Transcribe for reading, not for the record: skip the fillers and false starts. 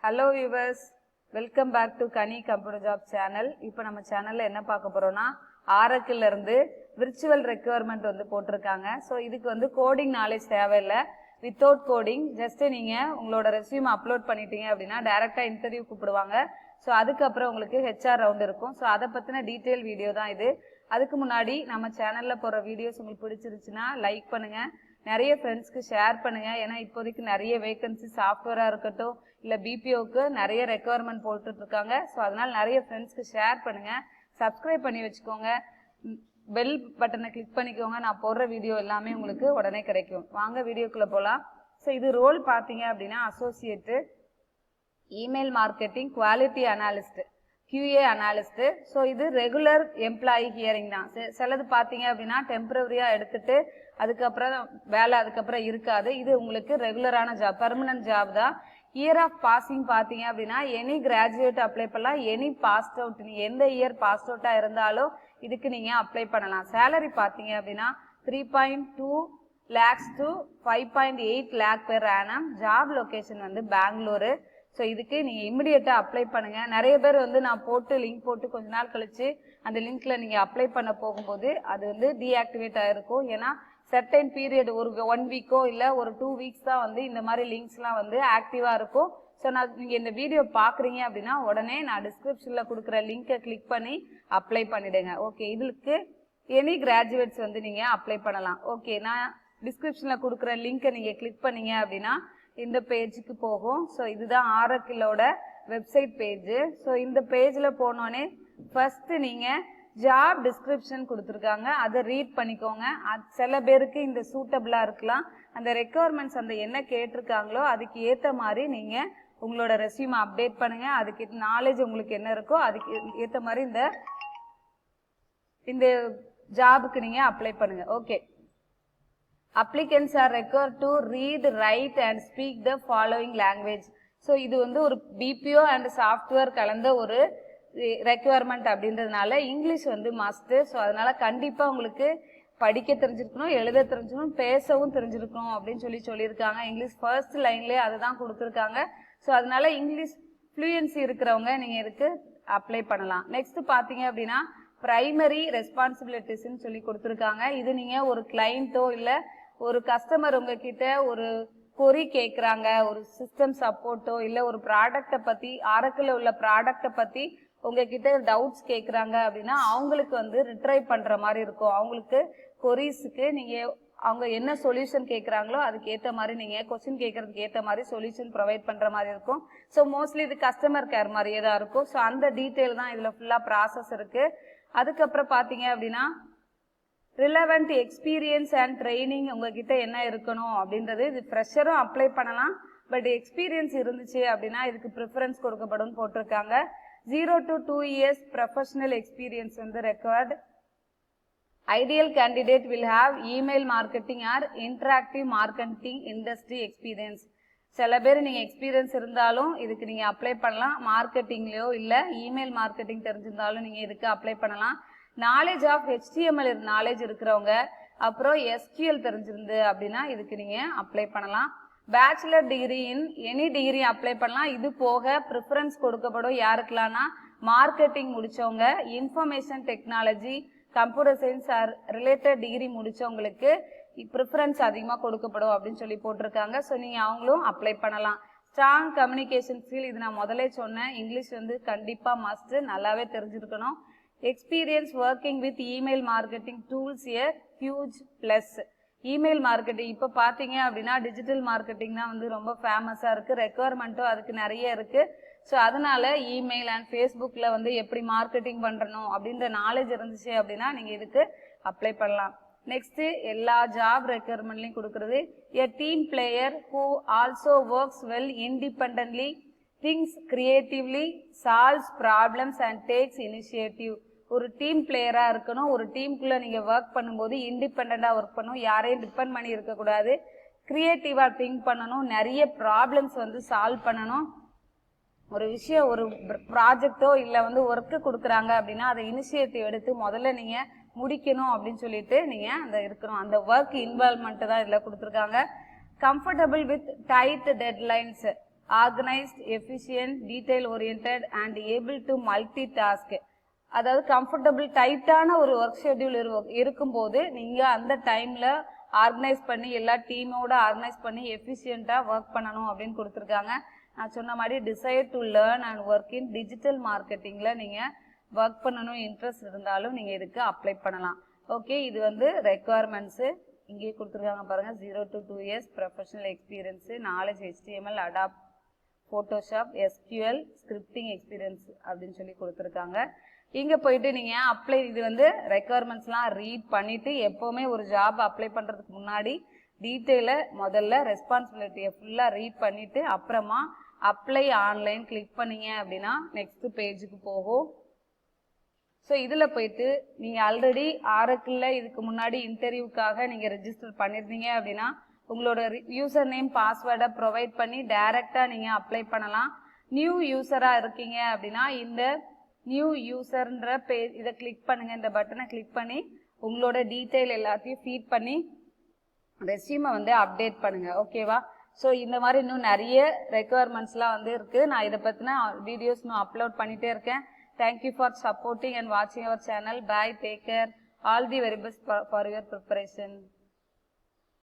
Hello viewers, welcome back to Kani Computer Jobs channel. இப்போ நம்ம சேனல்ல என்ன பார்க்க போறோம்னா Oracle இருந்து virtual requirement வந்து போட்டுருக்காங்க. So இதுக்கு வந்து coding knowledge தேவையில்லை. Without coding just நீங்க உங்களோட resume upload பண்ணிட்டீங்க அப்படினா டைரக்ட்டா இன்டர்வியூ கூப்பிடுவாங்க. So அதுக்கு அப்புறம் உங்களுக்கு HR ரவுண்ட் இருக்கும். So அத பத்தின டீடைல் வீடியோ தான் இது. அதுக்கு முன்னாடி நம்ம சேனல்ல போற வீடியோஸ் உங்களுக்கு பிடிச்சிருச்சுனா லைக் பண்ணுங்க. நிறைய ஃப்ரெண்ட்ஸ்க்கு ஷேர் பண்ணுங்க. ஏன்னா இப்போதைக்கு நிறைய வேகன்சி சாஃப்ட்வேரா இருக்கட்டும் இல்ல பிபிஓக்கு நிறைய ரெக்வயர்மெண்ட் போட்டுட்டு இருக்காங்க. ஸோ அதனால நிறைய ஃப்ரெண்ட்ஸ்க்கு ஷேர் பண்ணுங்க. சப்ஸ்கிரைப் பண்ணி வச்சுக்கோங்க. பெல் பட்டனை கிளிக் பண்ணிக்கோங்க. நான் போடுற வீடியோ எல்லாமே உங்களுக்கு உடனே கிடைக்கும். வாங்க வீடியோக்குள்ள போகலாம். ஸோ இது ரோல் பார்த்தீங்க அப்படின்னா associate email marketing quality analyst QA analyst. So இது ரெகுலர் எம்ப்ளாயி ஹியரிங் தான். சிலது பார்த்தீங்க அப்படின்னா டெம்பரரியா எடுத்துட்டு அதுக்கப்புறம் வேலை அதுக்கப்புறம் இருக்காது. இது உங்களுக்கு ரெகுலரான ஜாப், பெர்மனன்ட் ஜாப் தான். இயர் ஆஃப் பாசிங் பார்த்தீங்க அப்படின்னா எனி கிராஜுவேட் அப்ளை பண்ணலாம். எனி பாஸ்ட் அவுட், நீ எந்த இயர் பாஸ்ட் அவுட்டா இருந்தாலும் இதுக்கு நீங்க அப்ளை பண்ணலாம். சேலரி பார்த்தீங்க அப்படின்னா 3.2 lakhs to 5.8 lakh per annum. Job location வந்து பெங்களூரு. ஸோ இதுக்கு நீங்கள் இமிடியேட்டாக அப்ளை பண்ணுங்கள். நிறைய பேர் வந்து நான் போட்டு லிங்க் போட்டு கொஞ்ச நாள் கழிச்சு அந்த லிங்க்ல நீங்கள் அப்ளை பண்ண போகும்போது அது வந்து டீஆக்டிவேட் ஆகிருக்கும். ஏன்னா சர்டைன் பீரியட் ஒரு 1 வீக்கோ இல்லை ஒரு 2 வீக்ஸ் தான் வந்து இந்த மாதிரி லிங்க்ஸ்லாம் வந்து ஆக்டிவாக இருக்கும். ஸோ நீங்கள் இந்த வீடியோ பார்க்குறீங்க அப்படின்னா உடனே நான் டிஸ்கிரிப்ஷனில் கொடுக்குற லிங்கை கிளிக் பண்ணி அப்ளை பண்ணிவிடுங்க. ஓகே, இதுக்கு எனி கிராஜுவேட்ஸ் வந்து நீங்கள் அப்ளை பண்ணலாம். ஓகே, நான் டிஸ்கிரிப்ஷனில் கொடுக்குற லிங்கை நீங்கள் கிளிக் பண்ணீங்க அப்படின்னா இந்த பேஜுக்கு போகும். ஸோ இதுதான் ஆரக்கிளோட வெப்சைட் பேஜ். ஸோ இந்த பேஜில் போனோடனே ஃபர்ஸ்ட் நீங்கள் ஜாப் டிஸ்கிரிப்ஷன் கொடுத்துருக்காங்க, அதை ரீட் பண்ணிக்கோங்க. சில பேருக்கு இந்த சூட்டபிளாக இருக்கலாம். அந்த ரெக்குவயர்மெண்ட்ஸ் அந்த என்ன கேட்டிருக்காங்களோ அதுக்கு ஏற்ற மாதிரி நீங்கள் உங்களோட ரெஸ்யூமை அப்டேட் பண்ணுங்க. அதுக்கு நாலேஜ் உங்களுக்கு என்ன இருக்கோ அதுக்கு ஏற்ற மாதிரி இந்த ஜாபுக்கு நீங்கள் அப்ளை பண்ணுங்க. Okay, applicants are required to read, write and speak the following language. So இது வந்து ஒரு பிபிஓ அண்ட் சாஃப்ட்வேர் கலந்த ஒரு ரெக்வயர்மெண்ட் அப்படின்றதுனால இங்கிலீஷ் வந்து மஸ்ட். ஸோ அதனால கண்டிப்பாக உங்களுக்கு படிக்க தெரிஞ்சிருக்கணும், எழுத தெரிஞ்சிருக்கணும், பேசவும் தெரிஞ்சிருக்கணும் அப்படின்னு சொல்லியிருக்காங்க. இங்கிலீஷ் ஃபர்ஸ்ட் லைன்லேயே அதை தான் கொடுத்துருக்காங்க. ஸோ அதனால இங்கிலீஷ் ஃப்ளூயன்சி இருக்கிறவங்க நீங்கள் இதுக்கு அப்ளை பண்ணலாம். நெக்ஸ்ட் பார்த்தீங்க அப்படின்னா பிரைமரி ரெஸ்பான்சிபிலிட்டிஸ்ன்னு சொல்லி கொடுத்துருக்காங்க. இது நீங்கள் ஒரு கிளைண்ட்டோ இல்லை ஒரு கஸ்டமர் உங்ககிட்ட ஒரு கொரி கேட்குறாங்க, ஒரு சிஸ்டம் சப்போர்ட்டோ இல்லை ஒரு ப்ராடக்டை பற்றி ஆரக்கில் உள்ள ப்ராடக்டை பற்றி உங்ககிட்ட டவுட்ஸ் கேட்குறாங்க அப்படின்னா அவங்களுக்கு வந்து ரிட்ரைவ் பண்ணுற மாதிரி இருக்கும். அவங்களுக்கு கொரீஸுக்கு நீங்கள் அவங்க என்ன சொல்யூஷன் கேட்குறாங்களோ அதுக்கு ஏற்ற மாதிரி நீங்கள் கொஸ்டின் கேட்கறதுக்கு ஏற்ற மாதிரி சொல்யூஷன் ப்ரொவைட் பண்ணுற மாதிரி இருக்கும். ஸோ மோஸ்ட்லி இது கஸ்டமர் கேர் மாதிரியே தான் இருக்கும். ஸோ அந்த டீட்டெயில் தான் இதில் ஃபுல்லாக ப்ராசஸ் இருக்குது. அதுக்கப்புறம் பார்த்தீங்க அப்படின்னா ரிலவெண்ட் எக்ஸ்பீரியன்ஸ் அண்ட் ட்ரைனிங் உங்ககிட்ட என்ன இருக்கணும் அப்படின்றது. இது ஃப்ரெஷரும் அப்ளை பண்ணலாம், பட் எக்ஸ்பீரியன்ஸ் இருந்துச்சு அப்படின்னா இதுக்கு ப்ரிஃபரன்ஸ் கொடுக்கப்படும் போட்டிருக்காங்க. 0 to 2 years ப்ரொஃபஷனல் எக்ஸ்பீரியன்ஸ் வந்து required. Ideal candidate will have email marketing R interactive marketing industry experience. சில பேர் நீங்கள் எக்ஸ்பீரியன்ஸ் இருந்தாலும் இதுக்கு நீங்கள் அப்ளை பண்ணலாம். மார்க்கெட்டிங்லையோ இல்லை இமெயில் மார்க்கெட்டிங் தெரிஞ்சிருந்தாலும் நீங்கள் இதுக்கு அப்ளை பண்ணலாம். நாலேஜ் ஆஃப் HTML நாலேஜ் இருக்கிறவங்க அப்புறம் SQL தெரிஞ்சிருந்து அப்படின்னா இதுக்கு நீங்கள் அப்ளை பண்ணலாம். Bachelor degree in any degree apply பண்ணலாம். இது போக ப்ரிஃபரன்ஸ் கொடுக்கப்படும் யாருக்கெல்லாம்னா மார்க்கெட்டிங் முடித்தவங்க, information technology, computer science or related degree முடித்தவங்களுக்கு ப்ரிஃபரன்ஸ் அதிகமாக கொடுக்கப்படும் அப்படின்னு சொல்லி போட்டிருக்காங்க. ஸோ நீங்கள் அவங்களும் அப்ளை பண்ணலாம். ஸ்ட்ராங் கம்யூனிகேஷன் ஸ்கில், இது நான் முதலே சொன்னேன், இங்கிலீஷ் வந்து கண்டிப்பாக மஸ்ட், நல்லாவே தெரிஞ்சிருக்கணும். Experience working with email marketing tools A huge plus. Email marketing இப்போ பார்த்தீங்க அப்படின்னா டிஜிட்டல் மார்க்கெட்டிங் தான் வந்து ரொம்ப ஃபேமஸாக இருக்குது. ரெக்குவயர்மெண்ட்டும் அதுக்கு நிறைய இருக்குது. ஸோ அதனால இமெயில் அண்ட் ஃபேஸ்புக்கில் வந்து எப்படி மார்க்கெட்டிங் பண்ணுறணும் அப்படின்ற நாலேஜ் இருந்துச்சு அப்படின்னா நீங்கள் இதுக்கு அப்ளை பண்ணலாம். நெக்ஸ்ட்டு எல்லா ஜாப் ரெக்குவயர்மெண்ட்லையும் கொடுக்குறது a team player who also works well independently, things creatively, solves problems and takes initiative. ஒரு டீம் பிளேயராக இருக்கணும். ஒரு டீமுக்குள்ளே நீங்கள் ஒர்க் பண்ணும்போது இண்டிபெண்ட்டாக ஒர்க் பண்ணணும், யாரையும் டிபெண்ட் பண்ணி இருக்கக்கூடாது. கிரியேட்டிவாக திங்க் பண்ணணும், நிறைய ப்ராப்ளம்ஸ் வந்து சால்வ் பண்ணணும். ஒரு விஷயம் ஒரு ப்ராஜெக்டோ இல்லை வந்து ஒர்க்கு கொடுக்குறாங்க அப்படின்னா அதை இனிஷியேட்டிவ் எடுத்து முதல்ல நீங்கள் முடிக்கணும் அப்படின்னு சொல்லிட்டு நீங்கள் அந்த இருக்கணும். அந்த ஒர்க் இன்வால்வ்மெண்ட்டு தான் இதில் கொடுத்துருக்காங்க. Comfortable with tight deadlines, organised, efficient, detail oriented and able to multitask. அதாவது கம்ஃபர்டபுள் டைட்டான ஒரு ஒர்க் ஷெட்யூல் இருக்கும்போது நீங்கள் அந்த டைமில் ஆர்கனைஸ் பண்ணி எல்லா டீமோட ஆர்கனைஸ் பண்ணி எஃபிஷியண்ட்டாக ஒர்க் பண்ணணும் அப்படின்னு கொடுத்துருக்காங்க. நான் சொன்ன மாதிரி desire to learn and work in digital மார்க்கெட்டிங்கில் நீங்கள் ஒர்க் பண்ணணும் இன்ட்ரெஸ்ட் இருந்தாலும் நீங்கள் இதுக்கு அப்ளை பண்ணலாம். ஓகே, இது வந்து ரெக்குவயர்மெண்ட்ஸு இங்கேயே கொடுத்துருக்காங்க பாருங்கள். 0 to 2 years professional experience, knowledge HTML, Adobe, Photoshop, SQL, scripting experience அப்படின்னு சொல்லி கொடுத்துருக்காங்க. இங்கே போயிட்டு நீங்கள் அப்ளை, இது வந்து ரெக்குவயர்மெண்ட்ஸ்லாம் ரீட் பண்ணிவிட்டு எப்போவுமே ஒரு ஜாப் அப்ளை பண்ணுறதுக்கு முன்னாடி டீட்டெயிலை முதல்ல ரெஸ்பான்சிபிலிட்டியை ஃபுல்லாக ரீட் பண்ணிவிட்டு அப்புறமா அப்ளை ஆன்லைன் கிளிக் பண்ணிங்க அப்படின்னா நெக்ஸ்ட் பேஜுக்கு போகும். ஸோ இதில் போயிட்டு நீங்கள் ஆல்ரெடி ஆரக்கிளில் இதுக்கு முன்னாடி இன்டர்வியூக்காக நீங்கள் ரெஜிஸ்டர் பண்ணியிருந்தீங்க அப்படின்னா உங்களோட யூசர் நேம் பாஸ்வேர்டை ப்ரொவைட் பண்ணி டைரெக்டாக நீங்கள் அப்ளை பண்ணலாம். நியூ யூஸராக இருக்கீங்க அப்படின்னா இந்த நியூ யூசர்ன்ற பேஜ் இதை கிளிக் பண்ணுங்கள், இந்த பட்டனை கிளிக் பண்ணி உங்களோட டீட்டெயில் எல்லாத்தையும் ஃபீட் பண்ணி ரெஸ்யூமை வந்து அப்டேட் பண்ணுங்கள். ஓகேவா? ஸோ இந்த மாதிரி இன்னும் நிறைய ரெக்குவயர்மெண்ட்ஸ்லாம் வந்து இருக்குது. நான் இதை பற்றின வீடியோஸ் இன்னும் அப்லோட் பண்ணிகிட்டே இருக்கேன். Thank you for supporting and watching our channel. Bye. Take care. All the very best for your preparation.